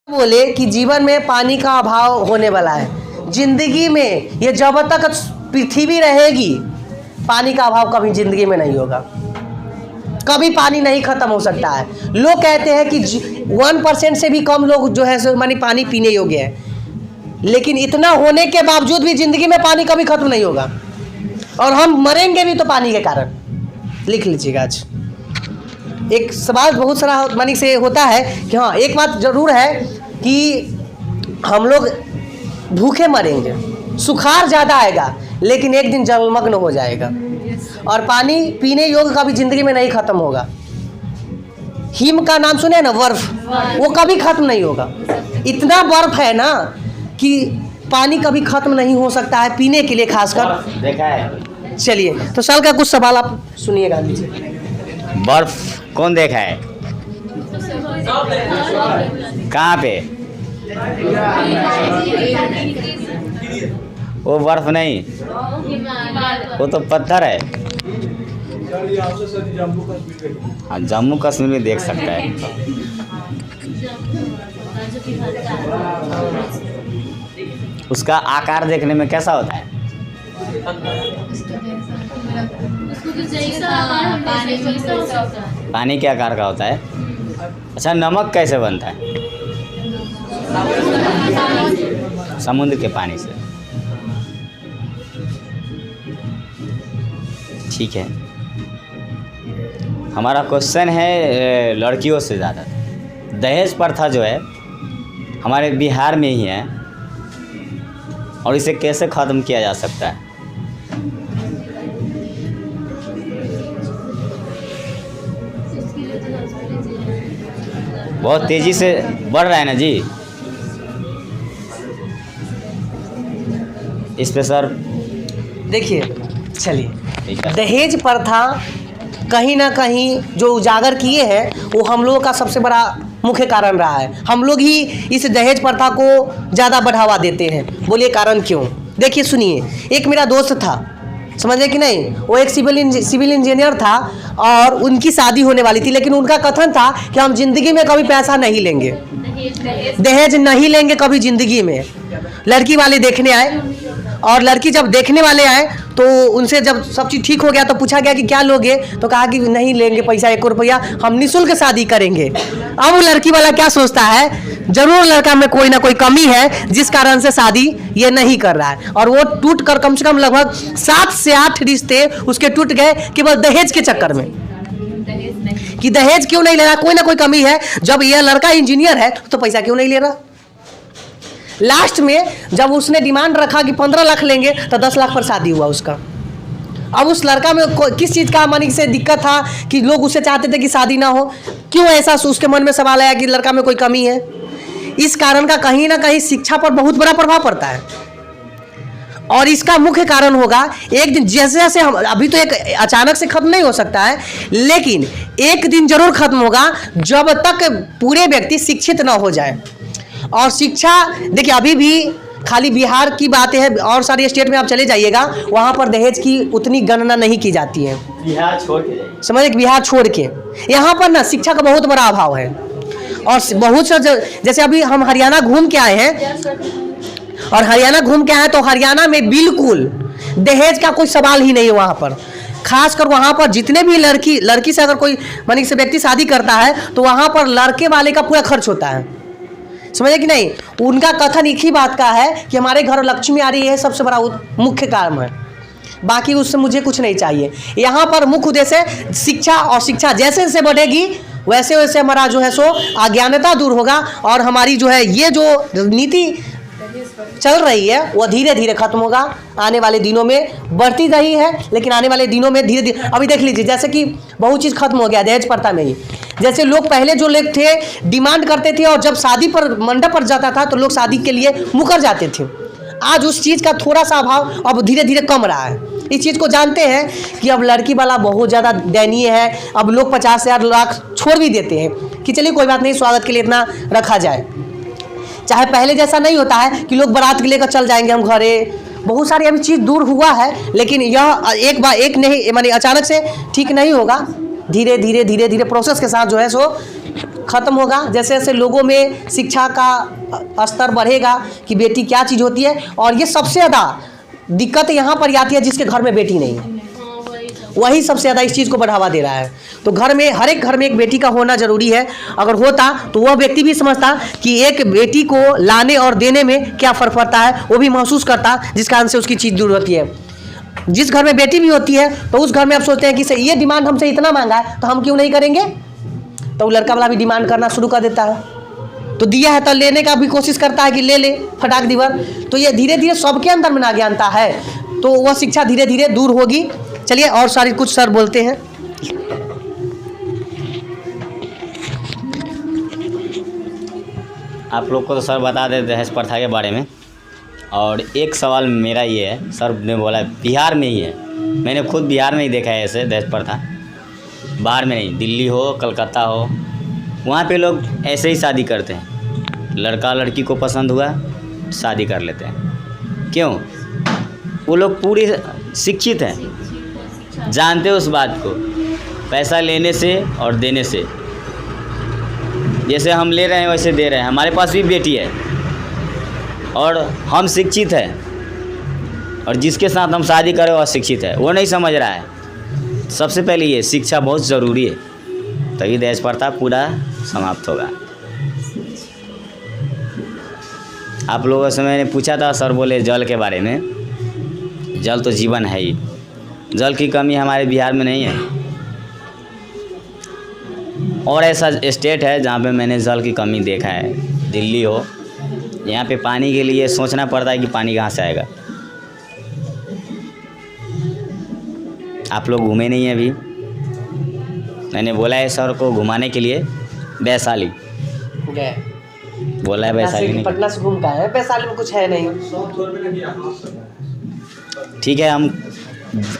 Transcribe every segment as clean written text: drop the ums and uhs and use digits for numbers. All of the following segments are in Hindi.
बोले कि जीवन में पानी का अभाव होने वाला है। जिंदगी में ये जब तक पृथ्वी रहेगी पानी का अभाव कभी जिंदगी में नहीं होगा, कभी पानी नहीं खत्म हो सकता है। लोग कहते हैं कि 1% से भी कम लोग जो है सो मानी पानी पीने योग्य है, लेकिन इतना होने के बावजूद भी जिंदगी में पानी कभी खत्म नहीं होगा और हम मरेंगे भी तो पानी के कारण। लिख लीजिएगा। आज एक सवाल बहुत सारा मानी से होता है कि हाँ, एक बात जरूर है कि हम लोग भूखे मरेंगे, सुखाड़ ज़्यादा आएगा, लेकिन एक दिन जलमग्न हो जाएगा और पानी पीने योग्य कभी जिंदगी में नहीं खत्म होगा। हिम का नाम सुने ना, बर्फ, वो कभी खत्म नहीं होगा। इतना बर्फ है ना कि पानी कभी खत्म नहीं हो सकता है पीने के लिए, खासकर देखा है। चलिए तो सर का कुछ सवाल आप सुनिएगा। बर्फ कौन देखा है? कहाँ पे? वो बर्फ नहीं, वो तो पत्थर है। हाँ, जम्मू कश्मीर में देख सकता है। उसका आकार देखने में कैसा होता है? पानी के आकार का होता है। अच्छा, नमक कैसे बनता है? समुद्र के पानी से। ठीक है, हमारा क्वेश्चन है लड़कियों से ज़्यादा। दहेज प्रथा जो है हमारे बिहार में ही है और इसे कैसे ख़त्म किया जा सकता है? बहुत तेज़ी से बढ़ रहा है ना जी इस पे सर। देखिए, चलिए, दहेज प्रथा कहीं ना कहीं जो उजागर किए हैं वो हम लोगों का सबसे बड़ा मुख्य कारण रहा है। हम लोग ही इस दहेज प्रथा को ज़्यादा बढ़ावा देते हैं। बोलिए कारण क्यों? देखिए सुनिए, एक मेरा दोस्त था, समझे कि नहीं, वो एक सिविल इंजीनियर था और उनकी शादी होने वाली थी, लेकिन उनका कथन था कि हम जिंदगी में कभी पैसा नहीं लेंगे, दहेज नहीं लेंगे कभी जिंदगी में। लड़की वाले देखने आए और लड़की जब देखने वाले आए तो उनसे जब सब चीज़ ठीक हो गया तो पूछा गया कि क्या लोगे, तो कहा कि नहीं लेंगे पैसा, 1 रुपया, हम निःशुल्क शादी करेंगे। अब वो लड़की वाला क्या सोचता है, जरूर लड़का में कोई ना कोई कमी है जिस कारण से शादी ये नहीं कर रहा है, और वो टूट कर कम से कम लगभग 7 से 8 रिश्ते उसके टूट गए केवल दहेज के चक्कर में। कि दहेज क्यों नहीं ले रहा, कोई ना कोई कमी है। जब यह लड़का इंजीनियर है तो पैसा क्यों नहीं ले रहा। लास्ट में जब उसने डिमांड रखा कि 15 लाख लेंगे तो 10 लाख पर शादी हुआ उसका। अब उस लड़का में किस चीज़ का मनी से दिक्कत था कि लोग उससे चाहते थे कि शादी ना हो, क्यों ऐसा उसके मन में सवाल आया कि लड़का में कोई कमी है। इस कारण का कहीं ना कहीं शिक्षा पर बहुत बड़ा प्रभाव पड़ता है और इसका मुख्य कारण होगा एक दिन, जैसे जैसे हम अभी तो एक अचानक से खत्म नहीं हो सकता है, लेकिन एक दिन जरूर खत्म होगा जब तक पूरे व्यक्ति शिक्षित ना हो जाए। और शिक्षा, देखिए अभी भी खाली बिहार की बातें हैं, और सारे स्टेट में आप चले जाइएगा वहाँ पर दहेज की उतनी गणना नहीं की जाती है। बिहार छोड़ के, समझे, बिहार छोड़ के यहाँ पर ना शिक्षा का बहुत बड़ा अभाव है। और बहुत सा जैसे अभी हम हरियाणा घूम के आए हैं, और हरियाणा घूम के आए तो हरियाणा में बिल्कुल दहेज का कोई सवाल ही नहीं है। वहाँ पर खासकर वहाँ पर जितने भी लड़की से अगर कोई मानी से व्यक्ति शादी करता है तो वहाँ पर लड़के वाले का पूरा खर्च होता है, समझे कि नहीं। उनका कथन एक ही बात का है कि हमारे घर लक्ष्मी आ रही है, सबसे बड़ा मुख्य कारण है, बाकी उससे मुझे कुछ नहीं चाहिए। यहाँ पर मुख्य उद्देश्य शिक्षा, और शिक्षा जैसे जैसे बढ़ेगी वैसे वैसे हमारा जो है सो अज्ञानता दूर होगा और हमारी जो है ये जो नीति चल रही है वो धीरे धीरे खत्म होगा। आने वाले दिनों में बढ़ती रही है, लेकिन आने वाले दिनों में धीरे धीरे, अभी देख लीजिए जैसे कि बहुत चीज़ खत्म हो गया दहेज प्रथा में ही। जैसे लोग पहले जो लोग थे डिमांड करते थे और जब शादी पर मंडप पर जाता था तो लोग शादी के लिए मुकर जाते थे। आज उस चीज़ का थोड़ा सा अभाव अब धीरे धीरे कम रहा है। इस चीज़ को जानते हैं कि अब लड़की वाला बहुत ज़्यादा दयनीय है। अब लोग 50,000 लाख छोड़ भी देते हैं कि चलिए कोई बात नहीं, स्वागत के लिए इतना रखा जाए। चाहे पहले जैसा नहीं होता है कि लोग बारात के लेकर चल जाएंगे हम घरे, बहुत सारी अभी चीज़ दूर हुआ है, लेकिन यह एक नहीं माने अचानक से ठीक नहीं होगा। धीरे धीरे प्रोसेस के साथ जो है सो खत्म होगा। जैसे जैसे लोगों में शिक्षा का स्तर बढ़ेगा कि बेटी क्या चीज़ होती है, और ये सबसे ज़्यादा दिक्कत यहाँ पर आती है जिसके घर में बेटी नहीं है, वही सबसे ज़्यादा इस चीज़ को बढ़ावा दे रहा है। तो घर में, हर एक घर में एक बेटी का होना ज़रूरी है। अगर होता तो वह व्यक्ति भी समझता कि एक बेटी को लाने और देने में क्या फ़र्क पड़ता है, वो भी महसूस करता, जिस कारण से उसकी चीज़ दूर होती है। जिस घर में बेटी भी होती है तो उस घर में आप सोचते हैं कि ये डिमांड हमसे इतना मांगा है तो हम क्यों नहीं करेंगे, तो वो लड़का वाला भी डिमांड करना शुरू कर देता है। तो दिया है तो लेने का भी कोशिश करता है कि ले ले फटाक दीवर। तो ये धीरे धीरे सबके अंदर में ज्ञानता है, तो वह शिक्षा धीरे धीरे दूर होगी। चलिए और सारी कुछ सर बोलते हैं। आप लोग को तो सर बता देते दहेज प्रथा के बारे में। और एक सवाल मेरा ये है, सर ने बोला बिहार में ही है, मैंने खुद बिहार में ही देखा है ऐसे दहेज प्रथा, बाहर में नहीं, दिल्ली हो कलकत्ता हो, वहाँ पे लोग ऐसे ही शादी करते हैं। लड़का लड़की को पसंद हुआ शादी कर लेते हैं। क्यों? वो लोग पूरी शिक्षित हैं, जानते हैं उस बात को, पैसा लेने से और देने से, जैसे हम ले रहे हैं वैसे दे रहे हैं। हमारे पास भी बेटी है और हम शिक्षित हैं, और जिसके साथ हम शादी करें वह शिक्षित है, वो नहीं समझ रहा है। सबसे पहले ये शिक्षा बहुत ज़रूरी है, तभी दहेज प्रथा पूरा समाप्त होगा। आप लोगों से मैंने पूछा था, सर बोले जल के बारे में। जल तो जीवन है ही, जल की कमी हमारे बिहार में नहीं है। और ऐसा स्टेट है जहाँ पे मैंने जल की कमी देखा है, दिल्ली हो, यहाँ पे पानी के लिए सोचना पड़ता है कि पानी कहाँ से आएगा। आप लोग घूमे नहीं हैं अभी, मैंने बोला है सर को घुमाने के लिए वैशाली गए, बोला है वैशाली नहीं। पटना से घूम का है, वैशाली में कुछ है नहीं। ठीक है, हम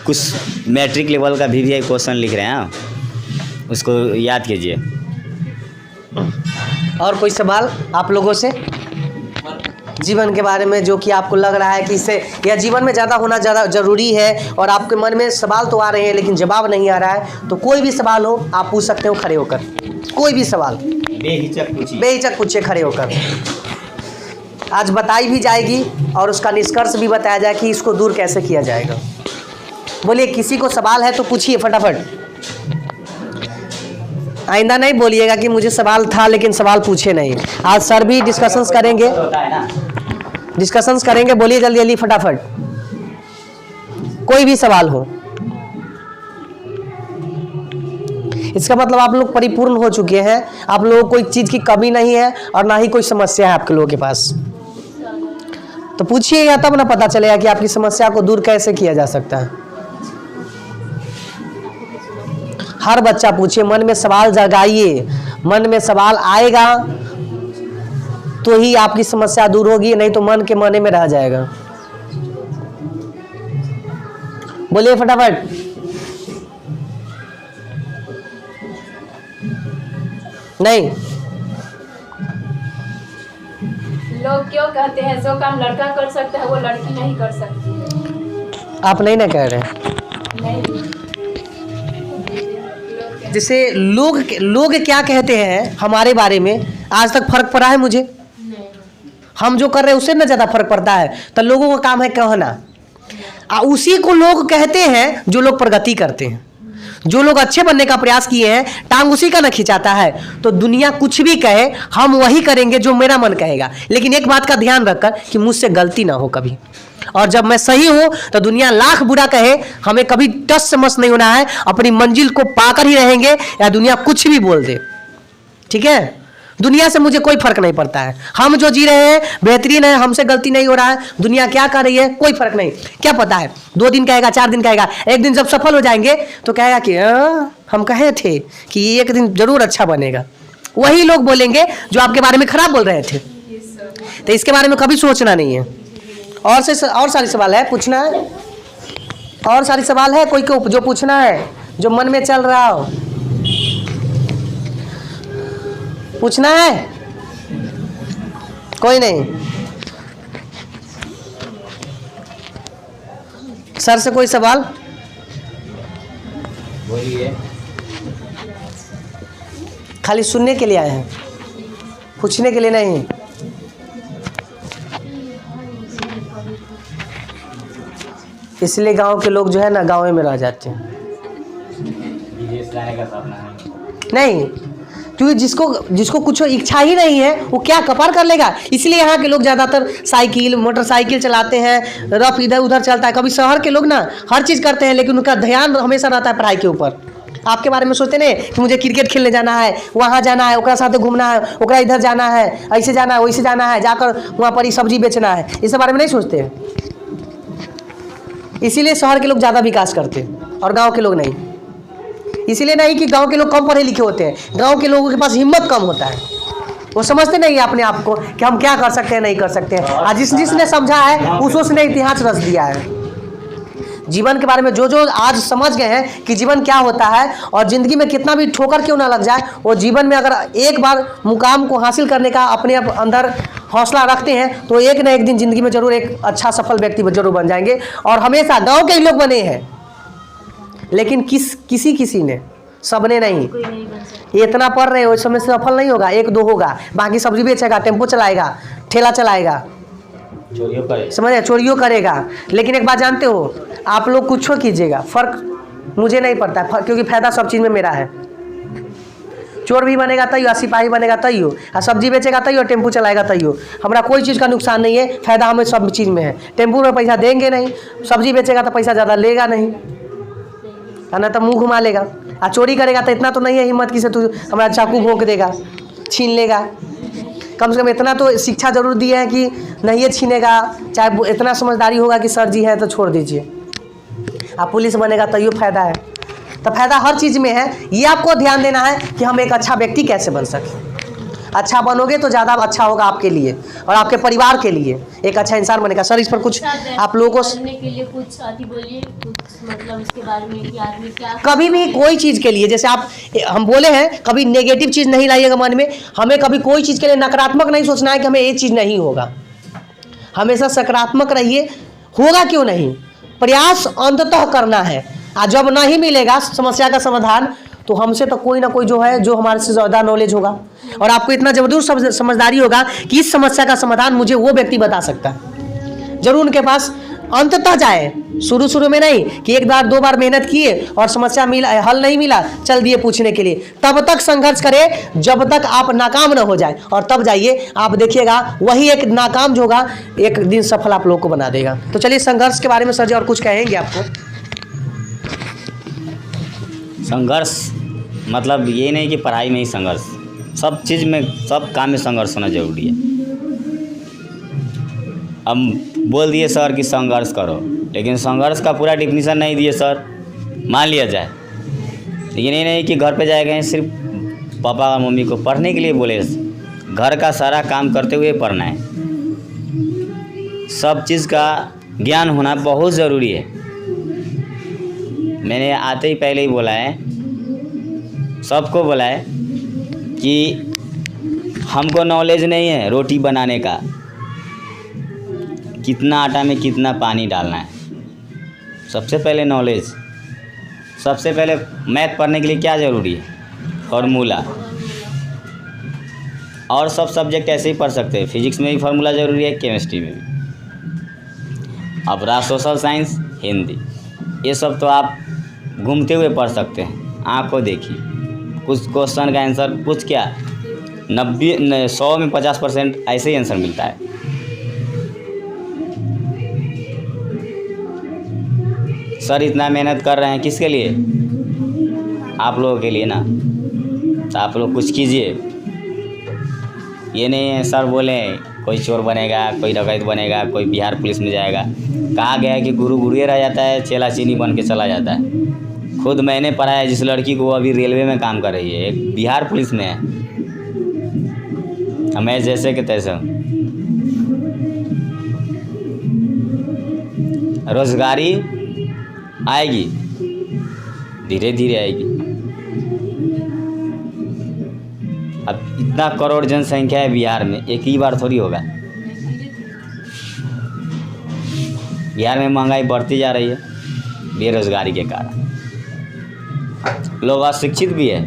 कुछ मैट्रिक लेवल का भी क्वेश्चन लिख रहे हैं, उसको याद कीजिए। और कोई सवाल आप लोगों से जीवन के बारे में, जो कि आपको लग रहा है कि इससे यह जीवन में ज़्यादा होना ज़्यादा ज़रूरी है, और आपके मन में सवाल तो आ रहे हैं लेकिन जवाब नहीं आ रहा है, तो कोई भी सवाल हो आप पूछ सकते हो खड़े होकर। कोई भी सवाल बेहिचक पूछिए खड़े होकर। आज बताई भी जाएगी और उसका निष्कर्ष भी बताया जाए कि इसको दूर कैसे किया जाएगा। बोलिए, किसी को सवाल है तो पूछिए फटाफट। आइंदा नहीं बोलिएगा कि मुझे सवाल था लेकिन सवाल पूछे नहीं। आज सर भी डिस्कशंस करेंगे, बोलिए जल्दी जल्दी फटाफट, कोई भी सवाल हो। इसका मतलब आप लोग परिपूर्ण हो चुके हैं, आप लोगों को कोई चीज़ की कमी नहीं है और ना ही कोई समस्या है आपके लोगों के पास। तो पूछिएगा तब ना पता चलेगा कि आपकी समस्या को दूर कैसे किया जा सकता है। हर बच्चा पूछिए, मन में सवाल जगाइए, मन में सवाल आएगा तो ही आपकी समस्या दूर होगी, नहीं तो मन के मने में रह जाएगा। बोलिए फटाफट। नहीं, लोग क्यों कहते हैं जो काम लड़का कर सकता है वो लड़की नहीं कर सकती है? आप नहीं ना कह रहे। नहीं, जैसे लोग क्या कहते हैं हमारे बारे में, आज तक फर्क पड़ा है मुझे? नहीं। हम जो कर रहे हैं उससे ना ज़्यादा फर्क पड़ता है। तो लोगों का काम है कहना, उसी को लोग कहते हैं जो लोग प्रगति करते हैं, जो लोग अच्छे बनने का प्रयास किए हैं, टांग उसी का ना खिंचाता है। तो दुनिया कुछ भी कहे, हम वही करेंगे जो मेरा मन कहेगा, लेकिन एक बात का ध्यान रखकर कि मुझसे गलती ना हो कभी। और जब मैं सही हूं तो दुनिया लाख बुरा कहे, हमें कभी टस से मस नहीं होना है, अपनी मंजिल को पाकर ही रहेंगे, या दुनिया कुछ भी बोल दे। ठीक है, दुनिया से मुझे कोई फर्क नहीं पड़ता है। हम जो जी रहे हैं बेहतरीन है, हमसे गलती नहीं हो रहा है, दुनिया क्या कर रही है कोई फर्क नहीं। क्या पता है 2 दिन कहेगा, 4 दिन कहेगा, एक दिन जब सफल हो जाएंगे तो कहेगा कि हम कहे थे कि एक दिन जरूर अच्छा बनेगा। वही लोग बोलेंगे जो आपके बारे में खराब बोल रहे थे। तो इसके बारे में कभी सोचना नहीं है। और सारी सवाल है, पूछना है, और सारी सवाल है कोई को जो पूछना है, जो मन में चल रहा हो पूछना है? कोई नहीं? सर से कोई सवाल? बोलिए। खाली सुनने के लिए आए हैं, पूछने के लिए नहीं। इसलिए गांव के लोग जो है ना गाँव में रह जाते हैं। विदेश जाने का सपना है नहीं, क्योंकि जिसको कुछ इच्छा ही नहीं है वो क्या कपार कर लेगा। इसलिए यहाँ के लोग ज़्यादातर साइकिल मोटरसाइकिल चलाते हैं, रफ इधर उधर चलता है। कभी शहर के लोग ना हर चीज़ करते हैं, लेकिन उनका ध्यान हमेशा रहता है पढ़ाई के ऊपर। आपके बारे में सोचते नहीं कि मुझे क्रिकेट खेलने जाना है, वहाँ जाना है, ओकरा साथ घूमना है, ओकरा इधर जाना है, ऐसे जाना है, वैसे जाना है, जाकर वहाँ पर ही सब्जी बेचना है, इस बारे में नहीं सोचते हैं। इसीलिए शहर के लोग ज़्यादा विकास करते हैं और गाँव के लोग नहीं। इसीलिए नहीं कि गांव के लोग कम पढ़े लिखे होते हैं, गांव के लोगों के पास हिम्मत कम होता है। वो समझते नहीं है अपने आप को कि हम क्या कर सकते हैं, नहीं कर सकते हैं। आज जिसने समझा है उसने इतिहास रच दिया है। जीवन के बारे में जो आज समझ गए हैं कि जीवन क्या होता है और ज़िंदगी में कितना भी ठोकर क्यों ना लग जाए, वो जीवन में अगर एक बार मुकाम को हासिल करने का अपने अंदर हौसला रखते हैं तो एक ना एक दिन ज़िंदगी में जरूर एक अच्छा सफल व्यक्ति जरूर बन जाएंगे। और हमेशा गाँव के ही लोग बने हैं, लेकिन किसी ने, सबने नहीं। ये इतना पढ़ रहे हो, इस समय सफल नहीं होगा, एक दो होगा, बाकी सब्जी बेचेगा, टेम्पो चलाएगा, ठेला चलाएगा, समझे, चोरियों करेगा। लेकिन एक बात जानते हो, आप लोग कुछ कीजिएगा, फर्क मुझे नहीं पड़ता है, क्योंकि फायदा सब चीज़ में मेरा है। चोर भी बनेगा तैयो, सिपाही बनेगा तैयो, और सब्जी बेचेगा तैयो, टेम्पू चलाएगा तैयो, हमारा कोई चीज़ का नुकसान नहीं है। फायदा हमें सब चीज़ में है। टेम्पू में पैसा देंगे नहीं, सब्जी बेचेगा तो पैसा ज़्यादा लेगा नहीं, ना तो मुंह घुमा लेगा। और चोरी करेगा तो इतना तो नहीं है हिम्मत कि से तू हमारा चाकू भोंक देगा, छीन लेगा। कम से कम इतना तो शिक्षा जरूर दी है कि नहीं ये छीनेगा, चाहे इतना समझदारी होगा कि सर जी है तो छोड़ दीजिए। आप पुलिस बनेगा तो ये फायदा है। तो फायदा हर चीज़ में है। ये आपको ध्यान देना है कि हम एक अच्छा व्यक्ति कैसे बन सकें। अच्छा बनोगे तो ज़्यादा अच्छा होगा आपके लिए और आपके परिवार के लिए, एक अच्छा इंसान बनेगा। सर इस पर कुछ आप लोगों को के लिए कुछ बोलिए, कुछ मतलब इसके बारे में कि आदमी क्या कभी भी कोई चीज़ के लिए, जैसे आप हम बोले हैं, कभी नेगेटिव चीज़ नहीं लाइएगा मन में। हमें कभी कोई चीज़ के लिए नकारात्मक नहीं सोचना है कि हमें ये चीज़ नहीं होगा। हमेशा सकारात्मक रहिए, होगा क्यों नहीं, प्रयास अंततः करना है। और जब नहीं मिलेगा समस्या का समाधान, तो हमसे तो कोई ना कोई जो है, जो हमारे से ज़्यादा नॉलेज होगा और आपको इतना जबरदस्त समझदारी होगा कि इस समस्या का समाधान मुझे वो व्यक्ति बता सकता है। जरूर उनके पास अंततः जाए, शुरू में नहीं कि एक बार दो बार मेहनत किए और समस्या मिला, हल नहीं मिला, चल दिए पूछने के लिए। तब तक संघर्ष करें जब तक आप नाकाम ना हो जाए, और तब जाइए, आप देखिएगा वही एक नाकाम जो होगा एक दिन सफल आप लोग को बना देगा। तो चलिए संघर्ष के बारे में सर जी और कुछ कहेंगे आपको? संघर्ष मतलब ये नहीं कि पढ़ाई में ही संघर्ष, सब चीज़ में, सब काम में संघर्ष होना जरूरी है। अब बोल दिए सर कि संघर्ष करो, लेकिन संघर्ष का पूरा डिफिनीशन नहीं दिए सर। मान लिया जाए, लेकिन ये नहीं कि घर पे जाएगा सिर्फ पापा और मम्मी को पढ़ने के लिए बोले, घर का सारा काम करते हुए पढ़ना है। सब चीज़ का ज्ञान होना बहुत ज़रूरी है। मैंने आते ही पहले ही बोला है, सबको बोला है कि हमको नॉलेज नहीं है रोटी बनाने का, कितना आटा में कितना पानी डालना है। सबसे पहले नॉलेज, सबसे पहले मैथ पढ़ने के लिए क्या ज़रूरी है, फार्मूला। और सब सब्जेक्ट ऐसे ही पढ़ सकते हैं, फिजिक्स में भी फार्मूला ज़रूरी है, केमिस्ट्री में भी। अब रहा सोशल साइंस, हिंदी, ये सब तो आप घूमते हुए पढ़ सकते हैं, आँखों देखिए। कुछ क्वेश्चन का आंसर, कुछ क्या 100 में 50% ऐसे ही आंसर मिलता है। सर इतना मेहनत कर रहे हैं किसके लिए? आप लोगों के लिए ना। तो आप लोग कुछ कीजिए। ये नहीं है सर बोले कोई चोर बनेगा, कोई डकैत बनेगा, कोई बिहार पुलिस में जाएगा। कहा गया है कि गुरु गुरुए रह जाता है, चेला चीनी बन के चला जाता है। खुद मैंने पढ़ा है, जिस लड़की को वो अभी रेलवे में काम कर रही है, एक बिहार पुलिस में है। मैं जैसे कि तैसे हूँ। रोजगारी आएगी, धीरे धीरे आएगी। अब इतना करोड़ जनसंख्या है बिहार में, एक ही बार थोड़ी होगा। बिहार में महंगाई बढ़ती जा रही है बेरोजगारी के कारण। लोग अशिक्षित भी है,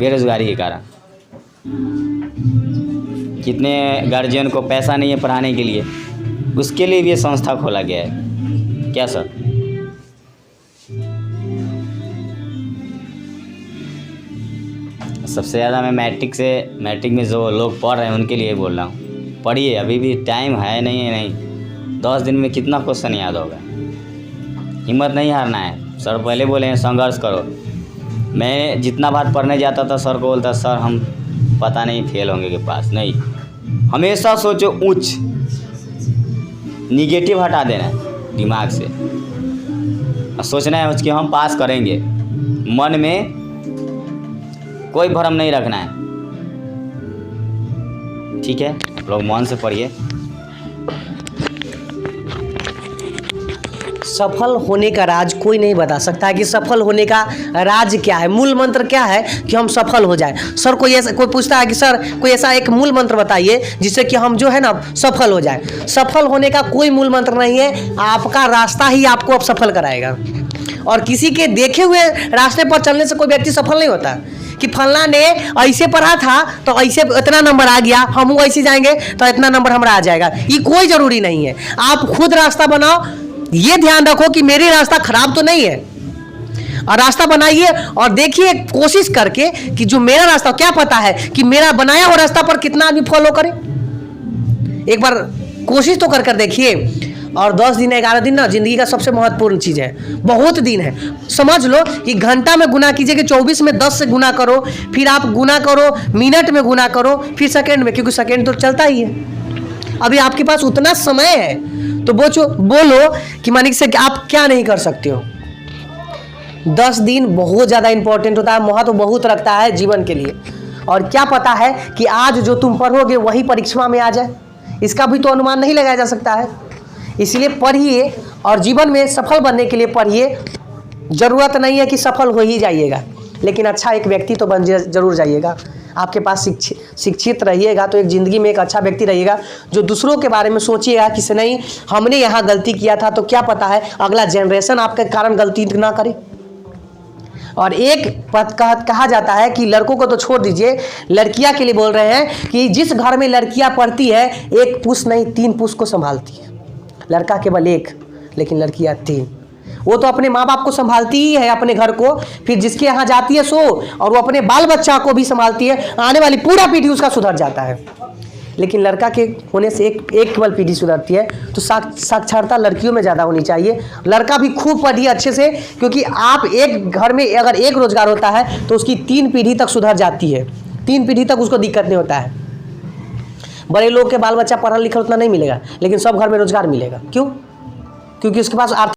बेरोजगारी के कारण। कितने गार्जियन को पैसा नहीं है पढ़ाने के लिए, उसके लिए भी ये संस्था खोला गया है। क्या सर? सबसे ज़्यादा मैं मैट्रिक में जो लोग पढ़ रहे हैं उनके लिए बोल रहा हूँ, पढ़िए, अभी भी टाइम है। नहीं 10 दिन में कितना क्वेश्चन याद होगा। हिम्मत नहीं हारना है। सर पहले बोले हैं संघर्ष करो। मैं जितना बार पढ़ने जाता था सर को बोलता, सर हम पता नहीं फेल होंगे के पास। नहीं, हमेशा सोचो उच्च, निगेटिव हटा देना है दिमाग से और सोचना है कि हम पास करेंगे। मन में कोई भ्रम नहीं रखना है, ठीक है? लोग मन से पढ़िए। सफल होने का राज कोई नहीं बता सकता है कि सफल होने का राज क्या है, मूल मंत्र क्या है कि हम सफल हो जाए। सर कोई पूछता है कि सर कोई ऐसा एक मूल मंत्र बताइए जिससे कि हम जो है ना सफल हो जाए। सफल होने का कोई मूल मंत्र नहीं है, आपका रास्ता ही आपको अब सफल कराएगा। और किसी के देखे हुए रास्ते पर चलने से कोई व्यक्ति सफल नहीं होता कि फलना ने ऐसे पढ़ा था तो ऐसे इतना नंबर आ गया, हम ऐसे जाएंगे तो इतना नंबर हमारा आ जाएगा। ये कोई ज़रूरी नहीं है। आप खुद रास्ता बनाओ, ये ध्यान रखो कि मेरे रास्ता खराब तो नहीं है, और रास्ता बनाइए और देखिए कोशिश करके कि जो मेरा रास्ता, क्या पता है कि मेरा बनाया हुआ रास्ता पर कितना आदमी फॉलो करे। एक बार कोशिश तो कर देखिए। और 10 दिन 11 दिन ना जिंदगी का सबसे महत्वपूर्ण चीज़ है। बहुत दिन है, समझ लो कि घंटा में गुना कीजिए कि 24 में 10 से गुना करो, फिर आप गुना करो, मिनट में गुना करो, फिर सेकंड में, क्योंकि सेकंड तो चलता ही है। अभी आपके पास उतना समय है तो बोलो कि मानिक से आप क्या नहीं कर सकते हो। 10 दिन बहुत ज़्यादा इंपॉर्टेंट होता है, महत्व बहुत रखता है जीवन के लिए। और क्या पता है कि आज जो तुम पढ़ोगे वही परीक्षा में आ जाए, इसका भी तो अनुमान नहीं लगाया जा सकता है। इसलिए पढ़िए और जीवन में सफल बनने के लिए पढ़िए। ज़रूरत नहीं है कि सफल हो ही जाइएगा, लेकिन अच्छा एक व्यक्ति तो बन जरूर जाइएगा। आपके पास शिक्षित रहिएगा तो एक ज़िंदगी में एक अच्छा व्यक्ति रहिएगा जो दूसरों के बारे में सोचिएगा कि से नहीं हमने यहाँ गलती किया था तो क्या पता है अगला जनरेशन आपके कारण गलती ना करे। और एक बात कहा जाता है कि लड़कों को तो छोड़ दीजिए, लड़कियां के लिए बोल रहे हैं कि जिस घर में लड़कियां पढ़ती है 1 पुरुष नहीं 3 पुरुष को संभालती है। लड़का केवल 1, लेकिन लड़कियां 3। वो तो अपने माँ बाप को संभालती ही है, अपने घर को, फिर जिसके यहाँ जाती है सो, और वो अपने बाल बच्चा को भी संभालती है। आने वाली पूरा पीढ़ी उसका सुधर जाता है। लेकिन लड़का के होने से एक केवल पीढ़ी सुधरती है। तो साक्षरता लड़कियों में ज़्यादा होनी चाहिए। लड़का भी खूब पढ़िए अच्छे से, क्योंकि आप एक घर में अगर एक रोजगार होता है तो उसकी 3 पीढ़ी तक सुधर जाती है। 3 पीढ़ी तक उसको दिक्कत नहीं होता है। बड़े लोग के बाल बच्चा पढ़ा लिखा उतना नहीं मिलेगा, लेकिन सब घर में रोजगार मिलेगा। क्यों? क्योंकि उसके पास